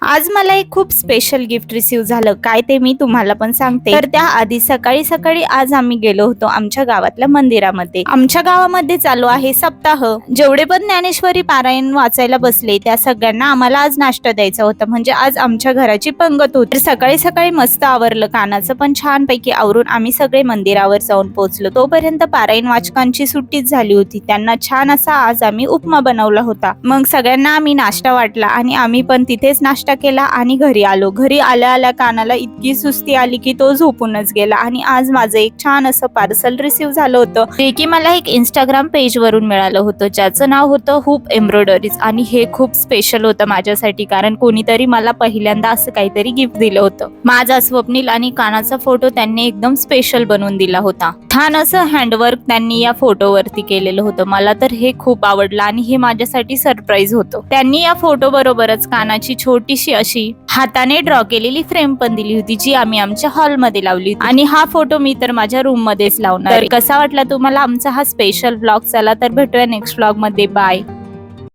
आज मला एक खूप स्पेशल गिफ्ट रिसीव झालं, काय ते मी तुम्हाला पण सांगते। तर त्या आधी सकाळी सकाळी आज आम्ही गेलो होतो आमच्या गावातल्या मंदिरामध्ये। आमच्या गावामध्ये चालू आहे सप्ताह। जेवढे पण ज्ञानेश्वरी पारायण वाचायला बसले त्या सगळ्यांना आम्हाला आज नाश्ता द्यायचा होता, म्हणजे आज आमच्या घराची पंगत होती। तर सकाळी सकाळी मस्त आवरलं, कानाचं पण छान पैकी आवरून आम्ही सगळे मंदिरावर जाऊन पोहोचलो। तोपर्यंत पारायण वाचकांची सुट्टीच झाली होती, त्यांना छान असा आज आम्ही उपमा बनवला होता। मग सगळ्यांना आम्ही नाश्ता वाटला आणि आम्ही पण तिथेच नाश्ता केला आणि घरी आलो। घरी आल्या आल्या कानाला इतकी सुस्ती आली की तो झोपूनच गेला। आणि आज माझं एक छान असं पार्सल रिसीव झालं होतं, जे की मला एक इंस्टाग्राम पेज वरून मिळालं होतं, ज्याचं नाव होतं हुप एम्ब्रॉयडरीज। आणि हे खूप स्पेशल होतं माझ्यासाठी, कारण कोणीतरी मला पहिल्यांदा असं काहीतरी गिफ्ट दिलं होतं। माझा स्वप्नील आणि कानाचा फोटो त्यांनी एकदम स्पेशल बनवून दिला होता। छान असं हँडवर्क त्यांनी या फोटोवरती केलेलं होतं। मला तर हे खूप आवडलं आणि हे माझ्यासाठी सरप्राईज होतं। त्यांनी या फोटो बरोबरच कानाची छोटीशी अशी हाताने ड्रॉ केलेली फ्रेम पण दिली होती, जी आम्ही आमच्या हॉलमध्ये लावली होती। आणि हा फोटो मी तर माझ्या रूम मध्येच लावणार आहे। कसा वाटला तुम्हाला आमचा हा स्पेशल ब्लॉग? चला तर भेटूया नेक्स्ट ब्लॉग मध्ये। बाय।